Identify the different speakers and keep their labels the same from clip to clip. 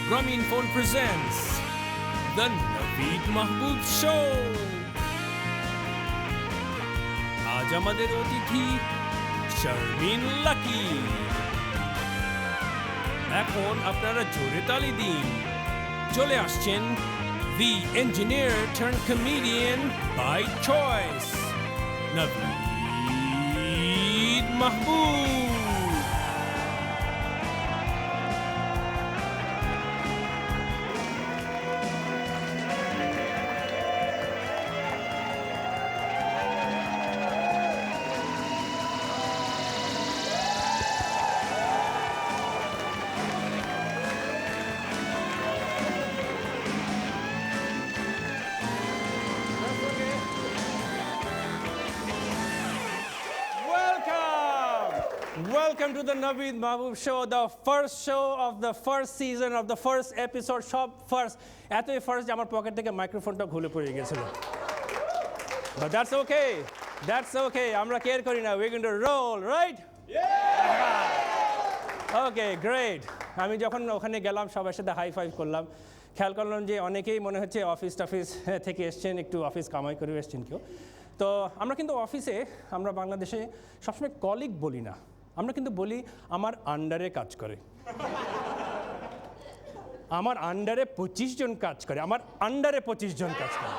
Speaker 1: Grameenphone presents The Naveed Mahboob Show. আজ আমাদের অতিথি শারমিন লাকি। এখন আপনারা জোরে তালি দিন। চলে আসছেন the engineer turned comedian by choice, Naveed Mahboob. Welcome to the Naveed Mahboob Show, the first show of the first season of the first episode. Shop first. এতই ফার্স্ট যে আমার পকেট থেকে মাইক্রোফোনটা খুলে পড়ে গেছিল। But that's okay. That's okay. আমরা care করি না. We're going to roll, right? Yeah. Okay, great. আমি যখন ওখানে গেলাম সবার সাথে হাই ফাইভ করলাম। খেয়াল করলাম যে অনেকেই মনে হচ্ছে অফিস থেকে এসছেন, একটু অফিস কামাই করে এসছেন কেউ। তো আমরা কিন্তু অফিসে, আমরা বাংলাদেশে সবসময় কলিগ বলি না, আমরা কিন্তু বলি আমার আন্ডারে কাজ করে। আমার আন্ডারে 25 জন কাজ করে, আমার আন্ডারে 25 জন কাজ করে।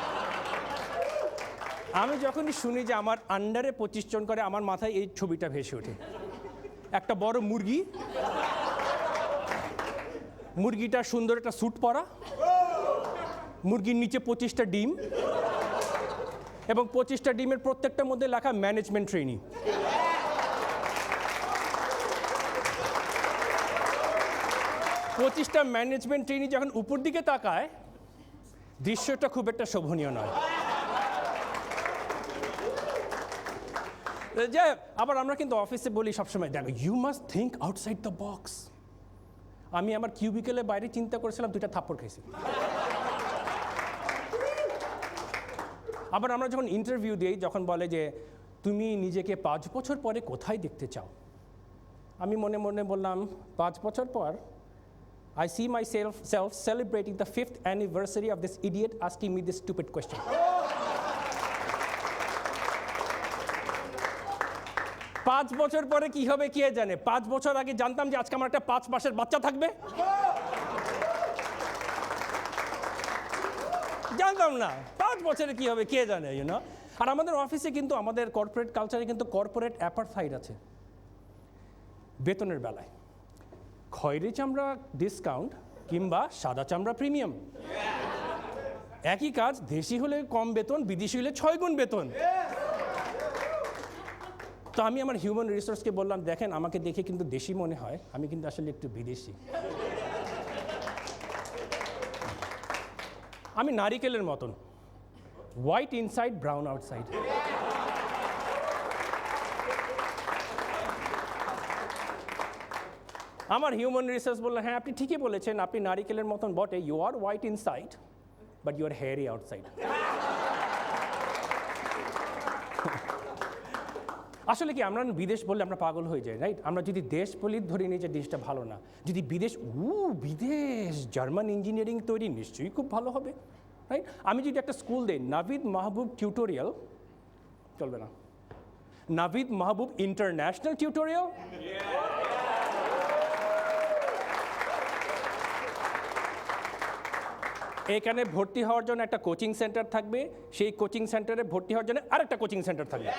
Speaker 1: আমি যখনই শুনি যে আমার আন্ডারে 25 জন করে, আমার মাথায় এই ছবিটা ভেসে ওঠে। একটা বড় মুরগি, মুরগিটা সুন্দর একটা স্যুট পরা, মুরগির নিচে 25টা ডিম, এবং 25টা ডিমের প্রত্যেকটার মধ্যে লেখা ম্যানেজমেন্ট ট্রেনিং। পঁচিশটা ম্যানেজমেন্ট ট্রেনি যখন উপর দিকে তাকায়, দৃশ্যটা খুব একটা শোভনীয় নয়। যে আবার আমরা কিন্তু অফিসে বলি সবসময়, দেখো you must think outside the box. আমি আমার কিউবিকেলে বাইরে চিন্তা করেছিলাম, 2টা থাপ্পড় খাইছি। আবার আমরা যখন ইন্টারভিউ দিই, যখন বলে যে তুমি নিজেকে 5 বছর পরে কোথায় দেখতে চাও, আমি মনে মনে বললাম 5 বছর পর I see myself celebrating the 5th anniversary of this idiot asking me this stupid question. 5 বছর পরে কি হবে কে জানে? 5 বছর আগে জানতাম যে আজকে আমার একটা 5 মাসের বাচ্চা থাকবে? জানতাম না। 5 বছরে কি হবে কে জানে, ইউ নো? আর আমাদের অফিসে কিন্তু, আমাদের কর্পোরেট কালচারে কিন্তু কর্পোরেট অ্যাপারথাইড আছে বেতনের বেলায়। খয়েরি চামড়া ডিসকাউন্ট কিংবা সাদা চামড়া প্রিমিয়াম, একই কাজ, দেশি হলে কম বেতন, বিদেশি হলে 6 গুণ বেতন। তো আমি আমার হিউম্যান রিসোর্সকে বললাম, দেখেন আমাকে দেখে কিন্তু দেশি মনে হয়, আমি কিন্তু আসলে একটু বিদেশি। আমি নারিকেলের মতন, হোয়াইট ইনসাইড ব্রাউন আউটসাইড। আমার হিউম্যান রিসোর্স বললো, হ্যাঁ আপনি ঠিকই বলেছেন, আপনি নারিকেলের মতন বটে, you are white inside but you are hairy outside. আসলে কি, আমরা বিদেশ বললে আমরা পাগল হয়ে যাই, রাইট? আমরা যদি দেশ বলি ধরে নিই যে দেশটা ভালো না, যদি বিদেশ, বিদেশ জার্মান ইঞ্জিনিয়ারিং তৈরি, নিশ্চয়ই খুব ভালো হবে, রাইট? আমি যদি একটা স্কুল দেই, নাভিদ মাহবুব টিউটোরিয়াল, চলবে না, নাভিদ মাহবুব ইন্টারন্যাশনাল টিউটোরিয়াল। এখানে ভর্তি হওয়ার জন্য একটা কোচিং সেন্টার থাকবে, সেই কোচিং সেন্টারে ভর্তি হওয়ার জন্য আরেকটা কোচিং সেন্টার থাকবে,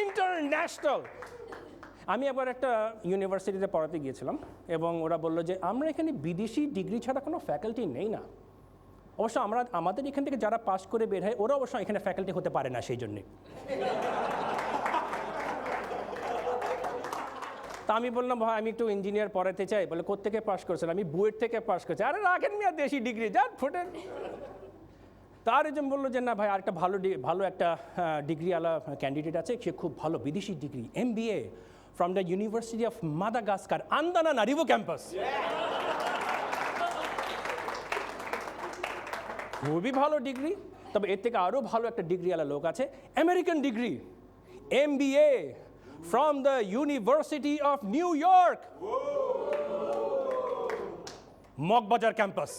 Speaker 1: ইন্টারন্যাশনাল। আমি আবার একটা ইউনিভার্সিটিতে পড়াতে গিয়েছিলাম এবং ওরা বললো যে আমরা এখানে বিদেশি ডিগ্রি ছাড়া কোনো ফ্যাকাল্টি নেই না। অবশ্য আমাদের এখান থেকে যারা পাস করে বের হয়, ওরা অবশ্য এখানে ফ্যাকাল্টি হতে পারে না, সেই জন্যে। তা আমি বললাম, ভাই আমি একটু ইঞ্জিনিয়ার পড়াতে চাই। বলে কোত্থেকে পাস করেছেন? আমি বুয়েট থেকে পাস করেছি। আরে রাখেন মিয়া দেশি ডিগ্রি, যান ফোটেন। তার একজন বললো যে না ভাই, আরেকটা ভালো একটা ডিগ্রিওয়ালা ক্যান্ডিডেট আছে, সে খুব ভালো, বিদেশি degree, MBA from the university of Madagascar, Antananarivo campus. খুবই ভালো ডিগ্রি। তবে এর থেকে আরও ভালো একটা ডিগ্রিওয়ালা লোক আছে, American degree, MBA from the University of New York. Moghbazar campus.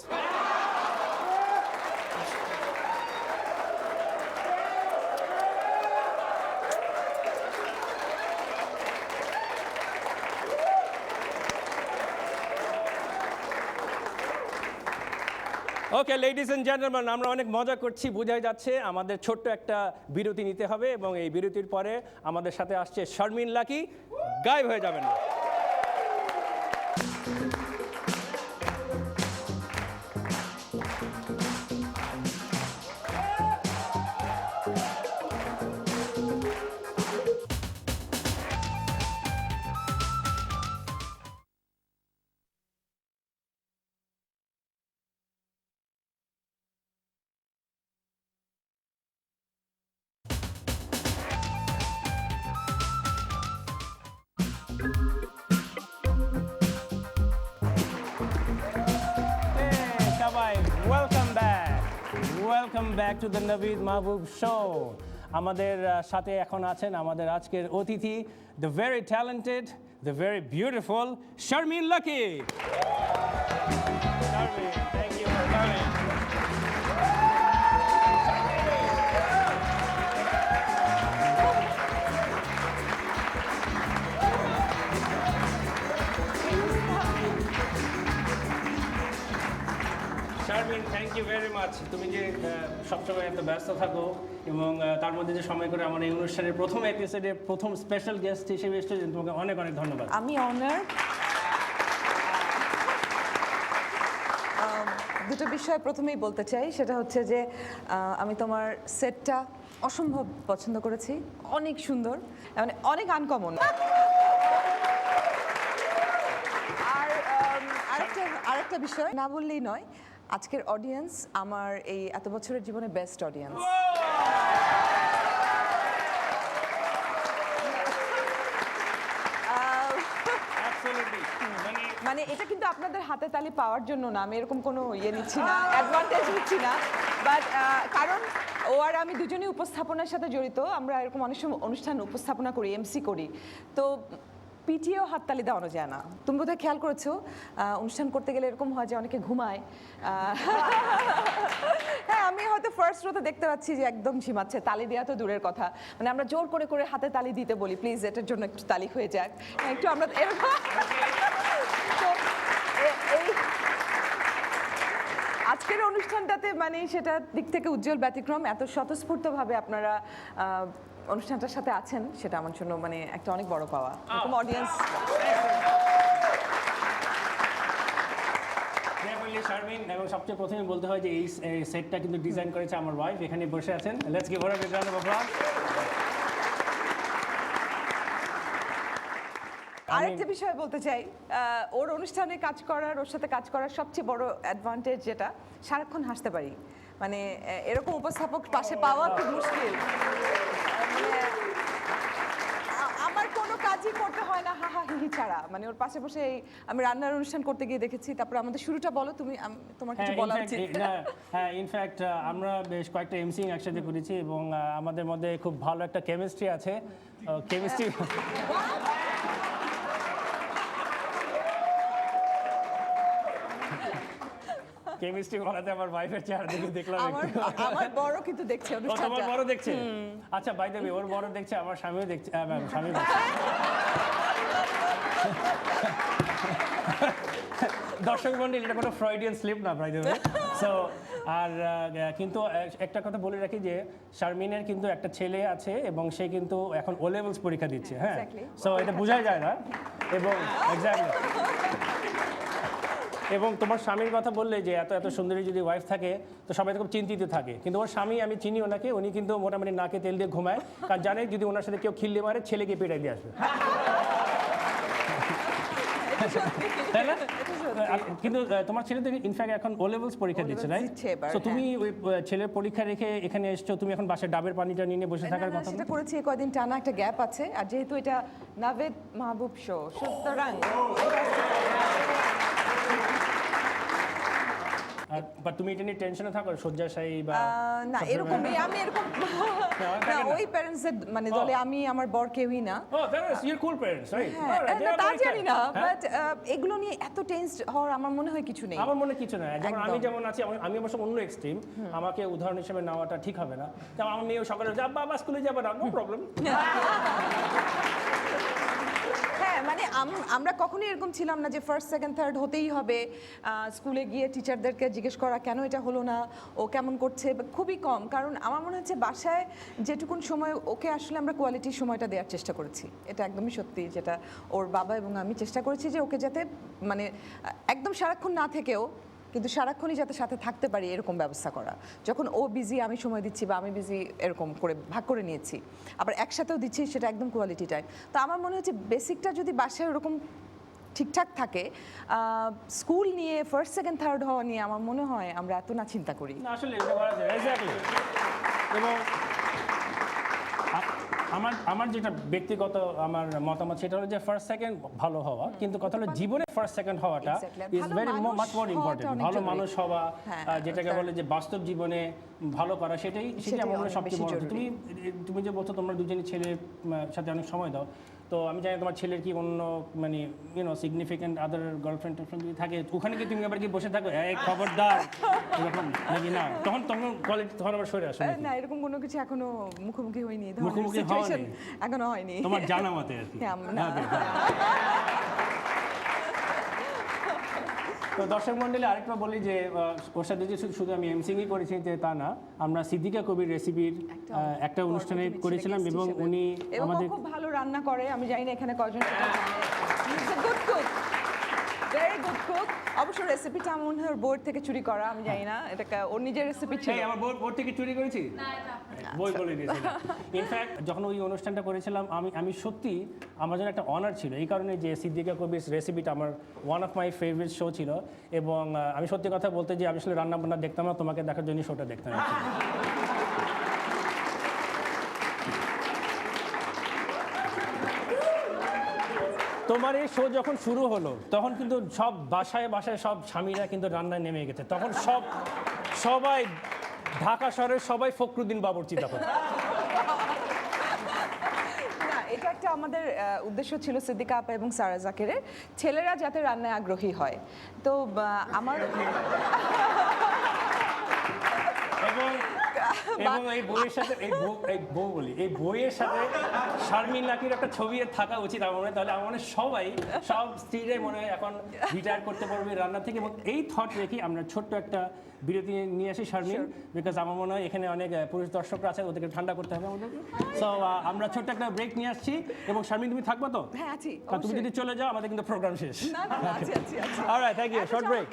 Speaker 1: Okay ladies and gentleman, আমরা অনেক মজা করছি, বোঝাই যাচ্ছে। আমাদের ছোট্ট একটা বিরতি নিতে হবে এবং এই বিরতির পরে আমাদের সাথে আসছে শারমিন লাকি। গায়েব হয়ে যাবেন না। Welcome back to the Naveed Mahbub show. আমাদের সাথে এখন আছেন আমাদের আজকের অতিথি, the very talented, the very beautiful Sharmin Lucky. Sharmin, thank you for coming. Sharmin, thank you very much. তুমি যে সবসময় এত ব্যস্ত থাকো এবং তার মধ্যে যে সময় করে আমার এই অনুষ্ঠানের প্রথম এপিসোডে প্রথম স্পেশাল গেস্ট হিসেবে এসেছো, তোমাকে অনেক অনেক ধন্যবাদ।
Speaker 2: আমি অনার। দুটো বিষয় প্রথমেই বলতে চাই, সেটা হচ্ছে যে আমি তোমার সেটটা অসম্ভব পছন্দ করেছি, অনেক সুন্দর, মানে অনেক আনকমন। আর আরেকটা বিষয় না বললেই নয়, আজকের অডিয়েন্স আমার এই এত বছরের জীবনে বেস্ট অডিয়েন্স। মানে এটা কিন্তু আপনাদের হাতে তালি পাওয়ার জন্য না, আমি এরকম কোনো ইয়ে নিচ্ছি না, অ্যাডভান্টেজ নিচ্ছি না, বাট কারণ ও আর আমি দুজনেই উপস্থাপনার সাথে জড়িত। আমরা এরকম অনেক সময় অনুষ্ঠান উপস্থাপনা করি, এমসি করি, তো পিটিয়েও হাততালি দেওয়ানো যায় না। তুমি বোধহয় খেয়াল করেছো, অনুষ্ঠান করতে গেলে এরকম হয় যে অনেকে ঘুমায়। হ্যাঁ, আমি হয়তো ফার্স্ট রোতে দেখতে পাচ্ছি যে একদম ঝিমাচ্ছে, তালি দেওয়া তো দূরের কথা, মানে আমরা জোর করে করে হাতে তালি দিতে বলি, প্লিজ এটার জন্য একটু তালি হয়ে যাক, একটু আমরা এরকম। আজকের অনুষ্ঠানটাতে মানে সেটা দিক থেকে উজ্জ্বল ব্যতিক্রম, এত স্বতঃস্ফূর্তভাবে আপনারা অনুষ্ঠানটার সাথে আছেন, সেটা আমার জন্য মানে একটা অনেক বড় পাওয়া, এরকম অডিয়েন্স।
Speaker 1: শারমিন, এবং সবচেয়ে প্রথমে বলতে হয় যে এই সেটটা কিন্তু ডিজাইন করেছে আমার ওয়াইফ, এখানে বসে আছেন। Let's give her a big round of applause.
Speaker 2: আরেকটা বিষয় বলতে চাই, ওর অনুষ্ঠানে কাজ করার, ওর সাথে কাজ করার সবচেয়ে বড় অ্যাডভান্টেজ যেটা, সারাক্ষণ হাসতে পারি। মানে এরকম উপস্থাপক পাশে পাওয়া খুব মুশকিল। মানে আমার কোনো কাজই করতে হয় না হাহা হিহি ছাড়া, মানে ওর পাশে বসে আমি রান্নার অনুষ্ঠান করতে গিয়ে দেখেছি। তারপর আমাদের শুরুটা বলো তুমি, তোমার কিছু বলা উচিত।
Speaker 1: হ্যাঁ, ইনফ্যাক্ট আমরা বেশ কয়েকটা এমসি একসাথে করেছি এবং আমাদের মধ্যে খুব ভালো একটা কেমিস্ট্রি আছে। কেমিস্ট্রি কেমিস্ট্রি বলাতে আমার ওয়াইফের চেহারা দেখে দেখলাম
Speaker 2: আমার বড় কিন্তু দেখছে অনুষ্ঠানটা।
Speaker 1: তোমার বড় দেখছে? আচ্ছা, বাই দ্য ওয়ে, ওর বড় দেখছে, আমার স্বামীও দেখছে। স্বামী দর্শক মন্ডলী, এটা কোনো ফ্রয়েডিয়ান স্লিপ না, বাই দ্য ওয়ে। সো আর কিন্তু একটা কথা বলে রাখি যে শারমিনের কিন্তু একটা ছেলে আছে এবং সে কিন্তু এখন ও লেভেলস পরীক্ষা দিচ্ছে। হ্যাঁ, সো এটা বোঝাই যায় না। এবং এক্স্যাক্টলি, এবং তোমার স্বামীর কথা বললে যে এত এত সুন্দরী যদি ওয়াইফ থাকে তো সবাই তো খুব চিন্তিত থাকে, কিন্তু ওর স্বামী, আমি চিনি ওনাকে, উনি কিন্তু মোটামুটি নাকে তেল দিয়ে ঘুমায়, কারণ জানে যদি ওনার সাথে কেউ খিল্লি মারে ছেলেকে পেটাই দিয়ে আসবে, তাই না? কিন্তু তোমার ছেলে তো ইনফ্যাক্ট এখন ও লেভেলস পরীক্ষা দিচ্ছে, রাইট? তো তুমি ওই ছেলের পরীক্ষা রেখে এখানে এসছো, তুমি এখন বাসায় ডাবের পানিটা নিয়ে বসে থাকার কথা?
Speaker 2: সেটা করেছি কয়দিন টানা, একটা গ্যাপ আছে, আর যেহেতু এটা নবীদ মাহবুব শো, সুতরাং
Speaker 1: বা তুমি এটা নিয়ে টেনশনে থাকো শয্যাশায়ী বা
Speaker 2: না এরকমই আমি এরকম না ওই প্যারেন্টসের মানে দলে আমি আমার বর কেউই না
Speaker 1: ও that's your cool parents right
Speaker 2: না তা জানি না বাট এগুলো নিয়ে এত টেনসড হওয়ার আমার মনে হয় কিছু নেই
Speaker 1: আমার মনে কিছু না যেমন আমি যেমন আছি আমি অবশ্য অন্য এক্সট্রিম আমাকে উদাহরণ হিসেবে নেওয়াটা ঠিক হবে না যেমন আমার মেয়েও সকালে বাবা স্কুলে যাবে না নো প্রবলেম
Speaker 2: হ্যাঁ মানে আমরা কখনোই এরকম ছিলাম না যে ফার্স্ট সেকেন্ড থার্ড হতেই হবে স্কুলে গিয়ে টিচারদেরকে জিজ্ঞেস করা কেন এটা হলো না ও কেমন করছে খুবই কম কারণ আমার মনে হচ্ছে বাসায় যেটুকুন সময় ওকে আসলে আমরা কোয়ালিটির সময়টা দেওয়ার চেষ্টা করেছি এটা একদমই সত্যি যেটা ওর বাবা এবং আমি চেষ্টা করেছি যে ওকে যাতে মানে একদম সারাক্ষণ না থেকেও কিন্তু সারাক্ষণই যাতে সাথে থাকতে পারি এরকম ব্যবস্থা করা যখন ও বিজি আমি সময় দিচ্ছি বা আমি বিজি এরকম করে ভাগ করে নিয়েছি আবার একসাথেও দিচ্ছি সেটা একদম কোয়ালিটি টাইম তো আমার মনে হচ্ছে বেসিকটা যদি বাসায় ওরকম ঠিকঠাক থাকে স্কুল নিয়ে ফার্স্ট সেকেন্ড থার্ড হওয়া নিয়ে আমার মনে হয় আমরা এত না চিন্তা করি
Speaker 1: না আসলে এটা করা যায় এক্স্যাক্টলি এবং আমার যেটা ব্যক্তিগত আমার মতামত সেটা হলো যে ফার্স্ট সেকেন্ড ভালো হওয়া কিন্তু কথা হলো জীবনে ফার্স্ট সেকেন্ড হওয়াটা is very much more important ভালো মানুষ হওয়া যেটাকে বলে যে বাস্তব জীবনে ভালো করা সেটাই আমার মনে হয় সবচেয়ে বড় তুমি যে বলছো তোমরা দুজনই ছেলের সাথে অনেক সময় দাও তো আমি জানি তোমার ছেলের কি অন্য মানে সিগনিফিকেন্ট আদার গার্লফ্রেন্ড টার্লফ্রেন্ড যদি থাকে ওখানে কি তুমি আবার কি বসে থাকো এই খবরদার এরকম নাকি না তখন কোয়ালিটি তখন আবার সরে আসে
Speaker 2: না এরকম কোনো কিছু এখনো মুখোমুখি হয়নি
Speaker 1: মুখোমুখি হওনি
Speaker 2: এখনো হয়নি
Speaker 1: তোমার জানা মতে আর কি তো দর্শক মন্ডলী আরেকটা বলি যে ওর সাথে যে শুধু আমি এমসিংই করেছি যে তা না আমরা সিদ্দিকা কবির রেসিপির একটা অনুষ্ঠানে করেছিলাম এবং উনি আমাদের
Speaker 2: খুব ভালো রান্না করে আমি জানি না এখানে কয়জন সেটা জানে good cook very good cook অবশ্য রেসিপিটা আমার মনে হয় ওর বোর্ড থেকে চুরি করা আমি জানি না এটা ওর নিজের রেসিপি ছিল
Speaker 1: আমার বোর্ড থেকে চুরি করেছি বই বলে দিয়েছিলাম ইনফ্যাক্ট যখন ওই অনুষ্ঠানটা করেছিলাম আমি সত্যি আমার জন্য একটা অনার ছিল এই কারণে যে সিদ্দিকা কবির রেসিপিটা আমার one of my favourite show ছিল এবং আমি সত্যি কথা বলতে যে আমি আসলে রান্না বান্না দেখতাম না তোমাকে দেখার জন্য শোটা দেখতাম তোমার এই শো যখন শুরু হলো তখন কিন্তু সব বাসায় সব স্বামীরা কিন্তু রান্নায় নেমে গেছে তখন সবাই ঢাকা শহরের সবাই ফখরুদ্দিন বাবুর্চি তখন
Speaker 2: না এটা একটা আমাদের উদ্দেশ্য ছিল সিদ্দিকা আপা এবং সারা জাকিরের ছেলেরা যাতে রান্নায় আগ্রহী হয় তো আমার
Speaker 1: এবং এই বইয়ের সাথে এই বইয়ের সাথে শারমিন নাকির একটা ছবি থাকা উচিত আমার মনে তাহলে আমার মনে সব স্ত্রীরাই মনে হয় এখন রিটায়ার করতে পারবে রান্না থেকে এবং এই থট রেখে আমরা ছোট্ট একটা বিরতি নিয়ে আসি শারমিন বিকজ আমার মনে হয় এখানে অনেক পুরুষ দর্শকরা আছে ওদেরকে ঠান্ডা করতে হবে আমাদের সো আমরা ছোট্ট একটা ব্রেক নিয়ে আসছি এবং শারমিন তুমি থাকবে তো
Speaker 2: হ্যাঁ আছি
Speaker 1: তুমি যদি চলে যাও আমাদের কিন্তু প্রোগ্রাম শেষ
Speaker 2: না আছি
Speaker 1: alright thank you short break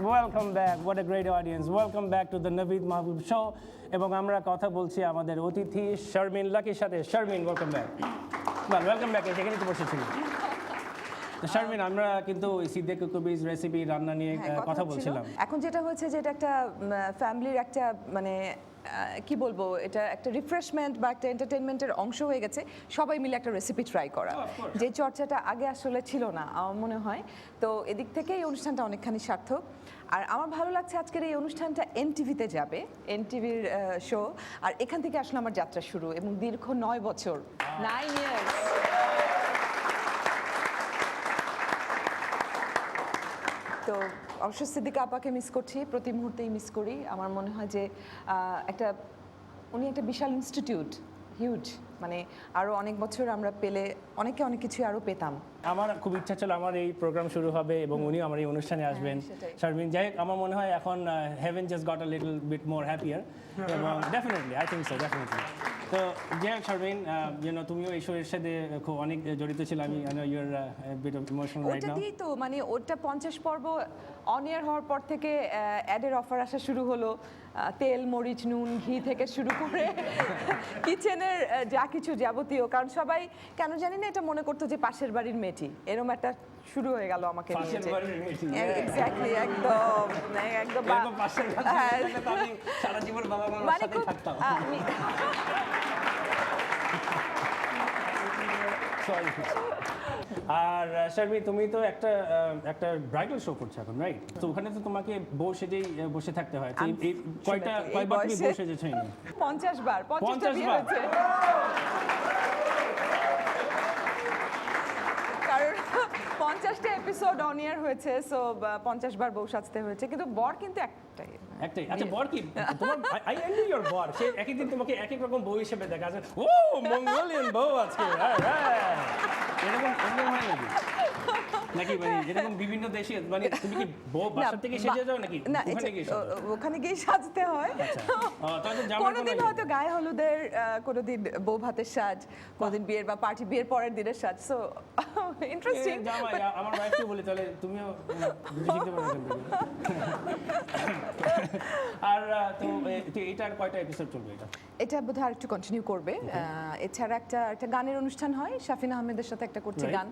Speaker 1: Welcome back. What a great audience. Welcome back to the Naveed Mahbub Show. এবং আমরা কথা বলছি আমাদের অতিথি শারমিন লাকির সাথে Sharmin welcome back welcome back সেখানে তো বসেছিলাম শারমিন আমরা কিন্তু সিদ্দিকা কবির রেসিপি রান্না নিয়ে কথা বলছিলাম
Speaker 2: এখন যেটা হচ্ছে যে এটা একটা ফ্যামিলির একটা মানে কি বলবো এটা একটা রিফ্রেশমেন্ট বা একটা এন্টারটেইনমেন্টের অংশ হয়ে গেছে সবাই মিলে একটা রেসিপি ট্রাই করা যে চর্চাটা আগে আসলে ছিল না আমার মনে হয় তো এদিক থেকে এই অনুষ্ঠানটা অনেকখানি সার্থক আর আমার ভালো লাগছে আজকের এই অনুষ্ঠানটা এনটিভিতে যাবে এনটিভির শো আর এখান থেকে আসলে আমার যাত্রা শুরু এবং দীর্ঘ 9 বছর 9 ইয়ার্স তো অবশ্য সিদ্দিকা আপাকে মিস করছি প্রতি মুহূর্তেই মিস করি আমার মনে হয় যে একটা উনি একটা বিশাল ইনস্টিটিউট, হিউজ, মানে আরো অনেক বছর আমরা পেলে অনেকে অনেক কিছু আরো পেতাম।
Speaker 1: আমার খুব ইচ্ছা ছিল আমার এই প্রোগ্রাম শুরু হবে এবং উনি আমার এই অনুষ্ঠানে আসবেন।
Speaker 2: সেটাই।
Speaker 1: শারমিন, যাই হোক, আমার মনে হয় এখন heaven just got a little bit more happier এবং definitely I think so, definitely. তো যাই হোক শারমিন, তুমিও এই শোয়ের সাথে খুব অনেক জড়িত ছিল। আমি your bit of emotional right
Speaker 2: ওটা
Speaker 1: নাও।
Speaker 2: দিয়েই তো মানে ওটা 50 পর্ব অন এয়ার হওয়ার পর থেকে অ্যাডের অফার আসা শুরু হলো, তেল মরিচ নুন ঘি থেকে শুরু করে কিচেনের যা কিছু যাবতীয়, কারণ সবাই কেন জানি না এটা মনে করতো যে পাশের বাড়ির মেয়েটি, এরকম একটা শুরু হয়ে গেল আমাকে নিয়ে।
Speaker 1: পাশের বাড়ির মেয়েটি,
Speaker 2: এক্স্যাক্টলি, একদম একদম
Speaker 1: এরকম পাশের বাড়ির
Speaker 2: হ্যাঁ।
Speaker 1: মেয়ে থাকলে তো আমি সারা জীবন বাবা মার
Speaker 2: মানে
Speaker 1: সাথেই
Speaker 2: খুব
Speaker 1: থাকতাম। Sorry. আর শারমিন, তুমি তো একটা ব্রাইডাল শো করছো এখন, রাইট? তো ওখানে তো তোমাকে বউ সেজেই বসে থাকতে হয়। তো এই কয়বার তুমি বউ সেজেছো?
Speaker 2: 50 বার, 50টা
Speaker 1: 50
Speaker 2: বিয়ে
Speaker 1: বার?
Speaker 2: হয়েছে। কারণ 50টা এপিসোড অন এয়ার হয়েছে, সো 50 বার বউ সাজতে হয়েছে, কিন্তু বর কিন্তু একটাই।
Speaker 1: একটাই? আচ্ছা, বর কি তোমার? আই এনভি ইওর বর। সে একই দিন তোমাকে এক এক রকম বউ হিসেবে দেখা আছে। ও মঙ্গোলিয়ান বউ আছে, এরকম হয় নাকি? নাকি মানে এরকম বিভিন্ন দেশে, মানে তুমি কি বউ বাসা থেকে সেজে যাও নাকি
Speaker 2: না,
Speaker 1: ওখানে গিয়ে সাজো?
Speaker 2: ওখানে গিয়ে সাজতে হয়।
Speaker 1: তাহলে জামার
Speaker 2: কোনোদিন
Speaker 1: কোনো
Speaker 2: হয়তো গায়ে হলুদের, কোনোদিন বউ ভাতের সাজ, কোনোদিন বিয়ের বা পার্টি বিয়ের পরের দিনের সাজ। So interesting.
Speaker 1: জামাই, আমার ওয়াইফকে বলি তাহলে তুমিও বুঝে শিখতে পারো এখান থেকে। আর তো এটার কয়টা এপিসোড চলবে এটা?
Speaker 2: এটা বোধহয় আর একটু কন্টিনিউ করবে। এছাড়া একটা গানের অনুষ্ঠান হয়, শাফিন আহমেদের সাথে একটা করছে
Speaker 1: Right.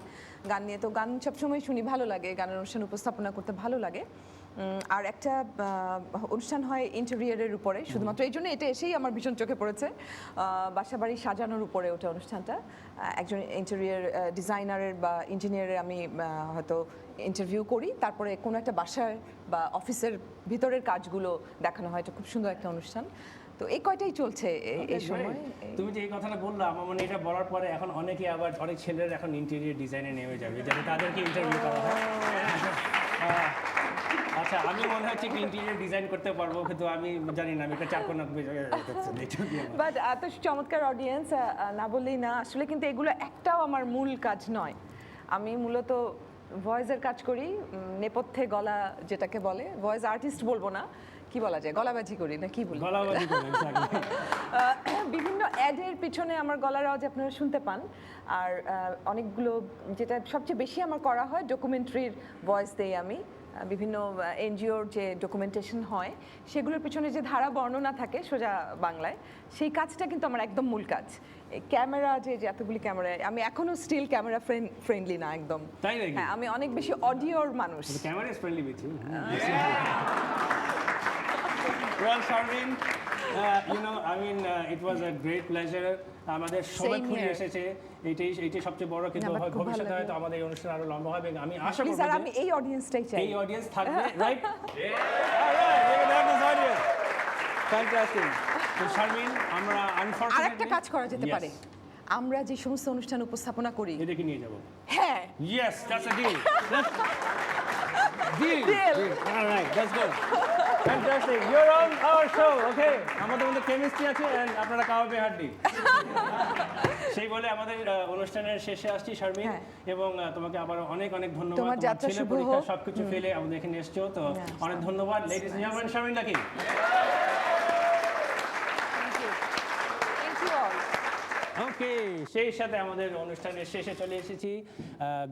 Speaker 2: গান নিয়ে। তো গান সবসময় শুনি, ভালো লাগে, গানের অনুষ্ঠান উপস্থাপনা করতে ভালো লাগে। আর একটা অনুষ্ঠান হয় ইন্টেরিয়রের উপরে, শুধুমাত্র এই জন্য এটা এসেই আমার ভীষণ চোখে পড়েছে। বাসাবাড়ি সাজানোর উপরে ওটা অনুষ্ঠানটা। একজন ইন্টেরিয়র ডিজাইনারের বা ইঞ্জিনিয়ারের আমি হয়তো ইন্টারভিউ করি, তারপরে কোনো একটা বাসার বা অফিসের ভিতরের কাজগুলো দেখানো হয়। এটা খুব সুন্দর একটা অনুষ্ঠান। তো এই কয়টাই চলছে এই সময়।
Speaker 1: তুমি যে এই কথাটা বললা, আমার মনে এটা বলার পরে এখন অনেকে আবার অনেক ছেলেরা এখন ইন্টেরিয়র ডিজাইনে নেমে যাবে, যাতে তাদেরকে ইন্টারভিউ করা হয়। আচ্ছা, আমি মনে হচ্ছে কি ইন্টেরিয়র ডিজাইন করতে পারবো, কিন্তু আমি জানি না, আমি একটা চারকোনা
Speaker 2: বাট এত চমৎকার অডিয়েন্স, না বললেই না আসলে। কিন্তু এগুলো একটাও আমার মূল কাজ নয়। আমি মূলত ভয়েসের কাজ করি, নেপথ্যে গলা যেটাকে বলে, ভয়েস আর্টিস্ট বলবো না, কি বলা যায়, গলাবাজি করি না কি বলি,
Speaker 1: গলাবাজি করি।
Speaker 2: বিভিন্ন অ্যাডের পিছনে আমার গলার আওয়াজ আপনারা শুনতে পান। আর অনেকগুলো, যেটা সবচেয়ে বেশি আমার করা হয়, ডকুমেন্টারির ভয়েস দেই আমি। বিভিন্ন এনজিওর যে ডকুমেন্টেশন হয়, সেগুলোর পিছনে যে ধারা বর্ণনা থাকে সোজা বাংলায়, সেই কাজটা কিন্তু আমার একদম মূল কাজ। ক্যামেরা যে এতগুলি ক্যামেরা, আমি এখনো স্টিল ক্যামেরা ফ্রেন্ডলি না একদম।
Speaker 1: তাই নাকি?
Speaker 2: হ্যাঁ, আমি অনেক বেশি অডিওর মানুষ।
Speaker 1: Camera is friendly with you. Well, Sharmin, I mean, it was a great pleasure. আমাদের সবাই খুলে এসেছে, এইটাই সবচেয়ে বড়। কিন্তু ভবিষ্যতে হয়তো আমাদের এই অনুষ্ঠান আরো লম্বা হবে, আমি আশা করব
Speaker 2: স্যার, আমি এই অডিয়েন্সটাই চাই।
Speaker 1: এই অডিয়েন্স থাকবে, right? Alright, we can have this audience. Fantastic. তো শারমিন, আমরা আনফরচুনেটলি
Speaker 2: আরেকটা কাজ করা যেতে পারে, আমরা যে সমস্ত অনুষ্ঠান উপস্থাপনা করি,
Speaker 1: এটাকে নিয়ে যাব।
Speaker 2: হ্যাঁ,
Speaker 1: Yes, that's a deal. Deal. All right, let's go. Fantastic. You're on our show, okay? আমাদের মধ্যে কেমিস্ট্রি আছে and আপনারা কাবাবে হাড্ডি। সেই বলে আমাদের অনুষ্ঠানের শেষে আসছি শারমিন,
Speaker 2: হ্যাঁ।
Speaker 1: এবং তোমাকে আবার অনেক অনেক ধন্যবাদ।
Speaker 2: তোমার যাত্রা
Speaker 1: ছেলে
Speaker 2: শুভ
Speaker 1: পরীক্ষা
Speaker 2: হোক।
Speaker 1: সবকিছু ফেলে আমাদের এখানে এসছো, তো অনেক ধন্যবাদ। Ladies and gentleman, Sharmin Lucky. Okay, সেই সাথে আমাদের অনুষ্ঠানের শেষে চলে এসেছি।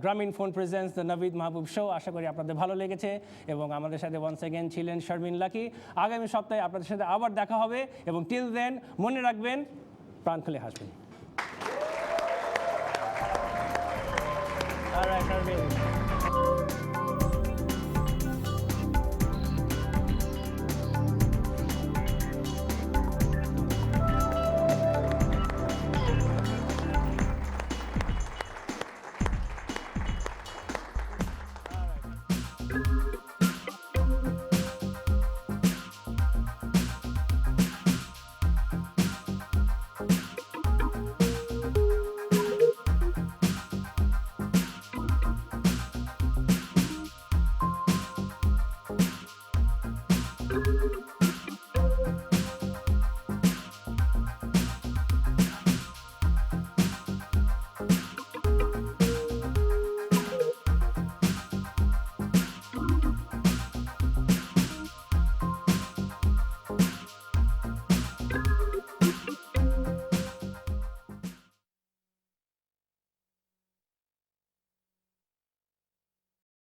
Speaker 1: Grameenphone presents the Naveed Mahbub show. আশা করি আপনাদের ভালো লেগেছে এবং আমাদের সাথে ওয়ান্স অ্যাগেন ছিলেন শারমিন লাকি। আগামী সপ্তাহে আপনাদের সাথে আবার দেখা হবে, এবং টিল দেন মনে রাখবেন, প্রাণ খুলে হাসবেন। All right, Sharmin.